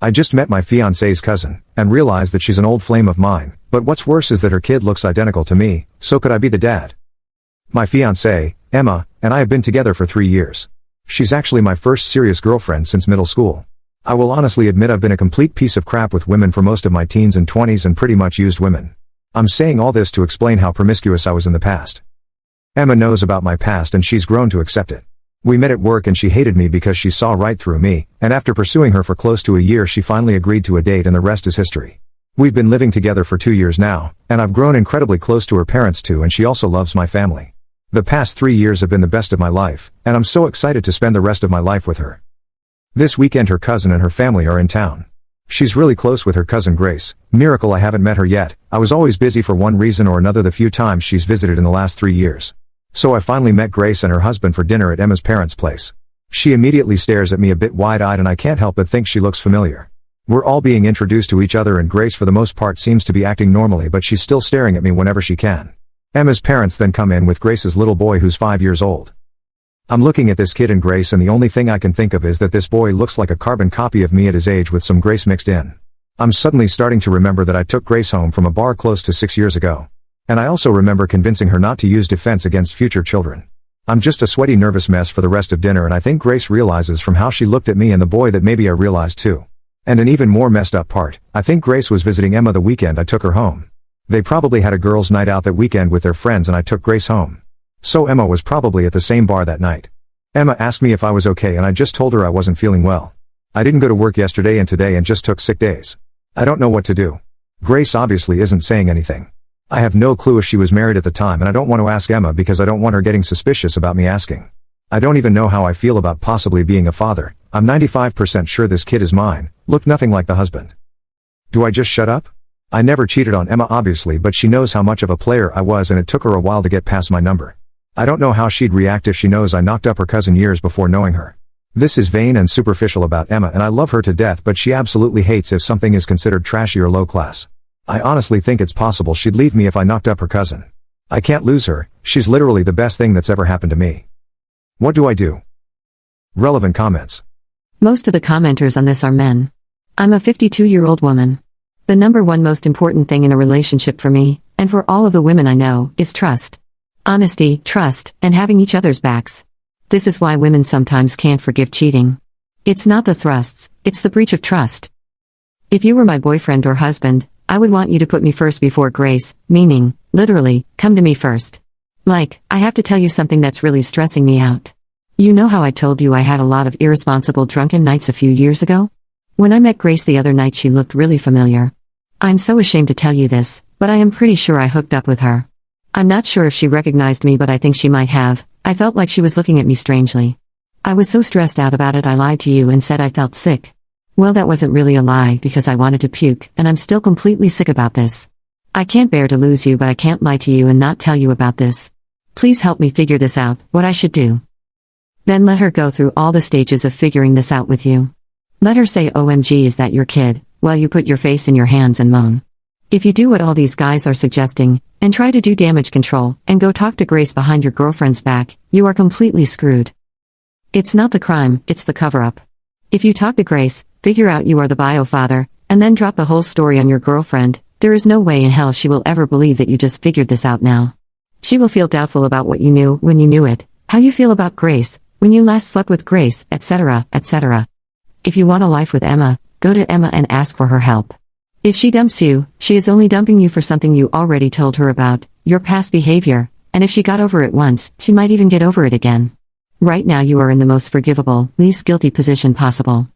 I just met my fiance's cousin, and realized that she's an old flame of mine, but what's worse is that her kid looks identical to me, so could I be the dad? My fiancée, Emma, and I have been together for 3 years. She's actually my first serious girlfriend since middle school. I will honestly admit I've been a complete piece of crap with women for most of my teens and 20s and pretty much used women. I'm saying all this to explain how promiscuous I was in the past. Emma knows about my past and she's grown to accept it. We met at work and she hated me because she saw right through me, and after pursuing her for close to a year she finally agreed to a date and the rest is history. We've been living together for 2 years now, and I've grown incredibly close to her parents too, and she also loves my family. The past 3 years have been the best of my life, and I'm so excited to spend the rest of my life with her. This weekend her cousin and her family are in town. She's really close with her cousin Grace. Miracle I haven't met her yet. I was always busy for one reason or another the few times she's visited in the last 3 years. So I finally met Grace and her husband for dinner at Emma's parents' place. She immediately stares at me a bit wide-eyed and I can't help but think she looks familiar. We're all being introduced to each other and Grace for the most part seems to be acting normally, but she's still staring at me whenever she can. Emma's parents then come in with Grace's little boy who's 5 years old. I'm looking at this kid and Grace and the only thing I can think of is that this boy looks like a carbon copy of me at his age with some Grace mixed in. I'm suddenly starting to remember that I took Grace home from a bar close to 6 years ago. And I also remember convincing her not to use defense against future children. I'm just a sweaty nervous mess for the rest of dinner and I think Grace realizes from how she looked at me and the boy that maybe I realized too. And an even more messed up part, I think Grace was visiting Emma the weekend I took her home. They probably had a girls' night out that weekend with their friends and I took Grace home. So Emma was probably at the same bar that night. Emma asked me if I was okay and I just told her I wasn't feeling well. I didn't go to work yesterday and today and just took sick days. I don't know what to do. Grace obviously isn't saying anything. I have no clue if she was married at the time and I don't want to ask Emma because I don't want her getting suspicious about me asking. I don't even know how I feel about possibly being a father. I'm 95% sure this kid is mine, look nothing like the husband. Do I just shut up? I never cheated on Emma obviously, but she knows how much of a player I was and it took her a while to get past my number. I don't know how she'd react if she knows I knocked up her cousin years before knowing her. This is vain and superficial about Emma and I love her to death, but she absolutely hates if something is considered trashy or low class. I honestly think it's possible she'd leave me if I knocked up her cousin. I can't lose her, she's literally the best thing that's ever happened to me. What do I do? Relevant comments. Most of the commenters on this are men. I'm a 52-year-old woman. The number one most important thing in a relationship for me, and for all of the women I know, is trust. Honesty, trust, and having each other's backs. This is why women sometimes can't forgive cheating. It's not the thrusts, it's the breach of trust. If you were my boyfriend or husband, I would want you to put me first before Grace, meaning, literally, come to me first. Like, I have to tell you something that's really stressing me out. You know how I told you I had a lot of irresponsible drunken nights a few years ago? When I met Grace the other night she looked really familiar. I'm so ashamed to tell you this, but I am pretty sure I hooked up with her. I'm not sure if she recognized me, but I think she might have. I felt like she was looking at me strangely. I was so stressed out about it I lied to you and said I felt sick. Well, that wasn't really a lie because I wanted to puke, and I'm still completely sick about this. I can't bear to lose you, but I can't lie to you and not tell you about this. Please help me figure this out, what I should do. Then let her go through all the stages of figuring this out with you. Let her say OMG, is that your kid, while you put your face in your hands and moan. If you do what all these guys are suggesting, and try to do damage control, and go talk to Grace behind your girlfriend's back, you are completely screwed. It's not the crime, it's the cover-up. If you talk to Grace, figure out you are the bio father, and then drop the whole story on your girlfriend, there is no way in hell she will ever believe that you just figured this out now. She will feel doubtful about what you knew when you knew it, how you feel about Grace, when you last slept with Grace, etc., etc. If you want a life with Emma, go to Emma and ask for her help. If she dumps you, she is only dumping you for something you already told her about, your past behavior, and if she got over it once, she might even get over it again. Right now you are in the most forgivable, least guilty position possible.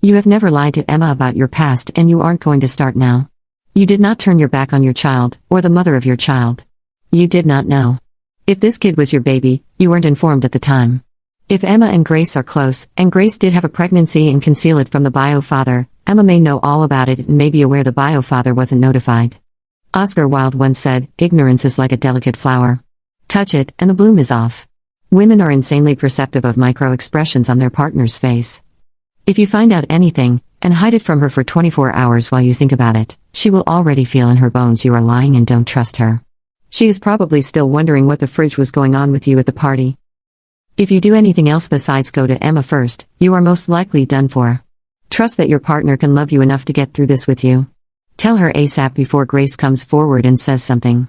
You have never lied to Emma about your past and you aren't going to start now. You did not turn your back on your child, or the mother of your child. You did not know. If this kid was your baby, you weren't informed at the time. If Emma and Grace are close, and Grace did have a pregnancy and conceal it from the bio father, Emma may know all about it and may be aware the bio father wasn't notified. Oscar Wilde once said, ignorance is like a delicate flower. Touch it, and the bloom is off. Women are insanely perceptive of micro-expressions on their partner's face. If you find out anything, and hide it from her for 24 hours while you think about it, she will already feel in her bones you are lying and don't trust her. She is probably still wondering what the fridge was going on with you at the party. If you do anything else besides go to Emma first, you are most likely done for. Trust that your partner can love you enough to get through this with you. Tell her ASAP before Grace comes forward and says something.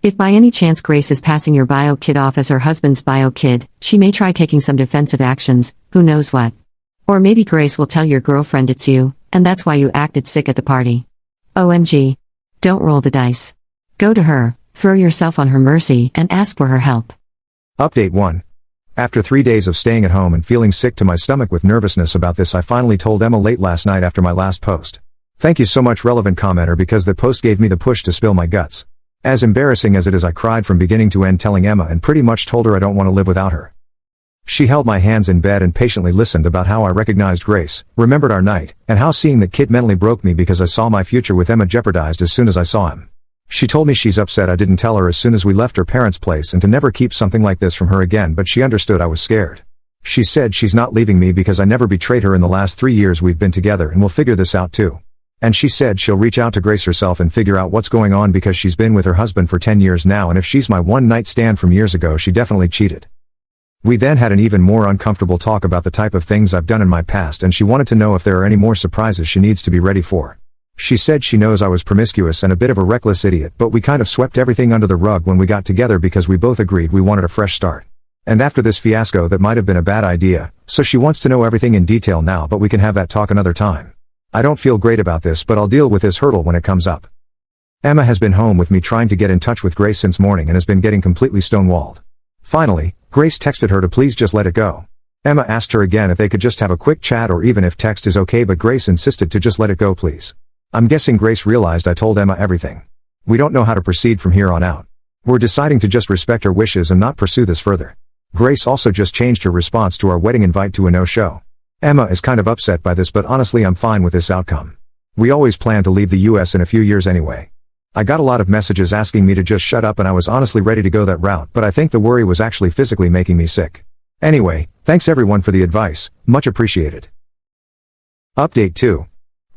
If by any chance Grace is passing your bio kid off as her husband's bio kid, she may try taking some defensive actions, who knows what. Or maybe Grace will tell your girlfriend it's you, and that's why you acted sick at the party. OMG. Don't roll the dice. Go to her, throw yourself on her mercy, and ask for her help. Update 1. After 3 days of staying at home and feeling sick to my stomach with nervousness about this, I finally told Emma late last night after my last post. Thank you so much, relevant commenter, because that post gave me the push to spill my guts. As embarrassing as it is, I cried from beginning to end telling Emma and pretty much told her I don't want to live without her. She held my hands in bed and patiently listened about how I recognized Grace, remembered our night, and how seeing that kid mentally broke me because I saw my future with Emma jeopardized as soon as I saw him. She told me she's upset I didn't tell her as soon as we left her parents' place and to never keep something like this from her again, but she understood I was scared. She said she's not leaving me because I never betrayed her in the last 3 years we've been together, and we'll figure this out too. And she said she'll reach out to Grace herself and figure out what's going on because she's been with her husband for 10 years now, and if she's my one-night stand from years ago, she definitely cheated. We then had an even more uncomfortable talk about the type of things I've done in my past, and she wanted to know if there are any more surprises she needs to be ready for. She said she knows I was promiscuous and a bit of a reckless idiot, but we kind of swept everything under the rug when we got together because we both agreed we wanted a fresh start. And after this fiasco, that might have been a bad idea, so she wants to know everything in detail now, but we can have that talk another time. I don't feel great about this, but I'll deal with this hurdle when it comes up. Emma has been home with me trying to get in touch with Grace since morning and has been getting completely stonewalled. Finally, Grace texted her to please just let it go. Emma asked her again if they could just have a quick chat or even if text is okay, but Grace insisted to just let it go please. I'm guessing Grace realized I told Emma everything. We don't know how to proceed from here on out. We're deciding to just respect her wishes and not pursue this further. Grace also just changed her response to our wedding invite to a no-show. Emma is kind of upset by this, but honestly I'm fine with this outcome. We always plan to leave the US in a few years anyway. I got a lot of messages asking me to just shut up, and I was honestly ready to go that route, but I think the worry was actually physically making me sick. Anyway, thanks everyone for the advice, much appreciated. Update 2.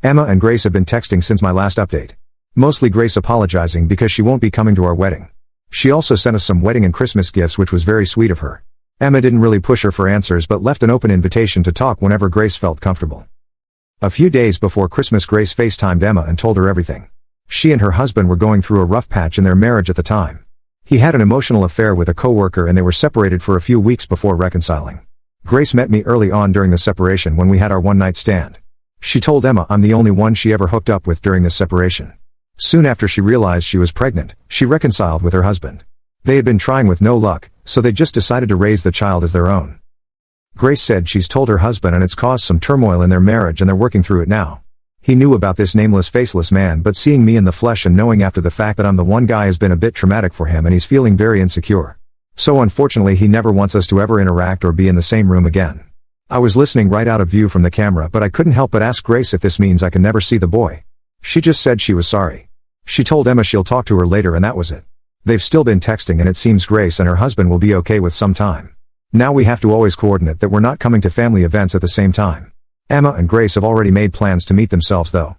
Emma and Grace have been texting since my last update. Mostly Grace apologizing because she won't be coming to our wedding. She also sent us some wedding and Christmas gifts, which was very sweet of her. Emma didn't really push her for answers but left an open invitation to talk whenever Grace felt comfortable. A few days before Christmas, Grace FaceTimed Emma and told her everything. She and her husband were going through a rough patch in their marriage at the time. He had an emotional affair with a coworker and they were separated for a few weeks before reconciling. Grace met me early on during the separation when we had our one-night stand. She told Emma I'm the only one she ever hooked up with during this separation. Soon after she realized she was pregnant, she reconciled with her husband. They had been trying with no luck, so they just decided to raise the child as their own. Grace said she's told her husband and it's caused some turmoil in their marriage and they're working through it now. He knew about this nameless, faceless man, but seeing me in the flesh and knowing after the fact that I'm the one guy has been a bit traumatic for him and he's feeling very insecure. So unfortunately he never wants us to ever interact or be in the same room again. I was listening right out of view from the camera, but I couldn't help but ask Grace if this means I can never see the boy. She just said she was sorry. She told Emma she'll talk to her later and that was it. They've still been texting and it seems Grace and her husband will be okay with some time. Now we have to always coordinate that we're not coming to family events at the same time. Emma and Grace have already made plans to meet themselves though.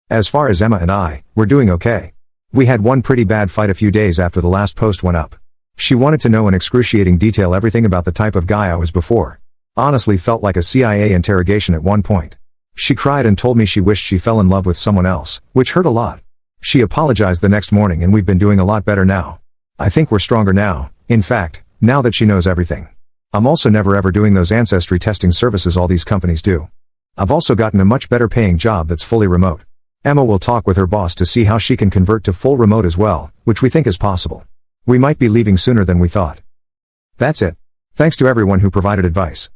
As far as Emma and I, we're doing okay. We had one pretty bad fight a few days after the last post went up. She wanted to know in excruciating detail everything about the type of guy I was before. Honestly felt like a CIA interrogation at one point. She cried and told me she wished she fell in love with someone else, which hurt a lot. She apologized the next morning and we've been doing a lot better now. I think we're stronger now, in fact, now that she knows everything. I'm also never ever doing those ancestry testing services all these companies do. I've also gotten a much better paying job that's fully remote. Emma will talk with her boss to see how she can convert to full remote as well, which we think is possible. We might be leaving sooner than we thought. That's it. Thanks to everyone who provided advice.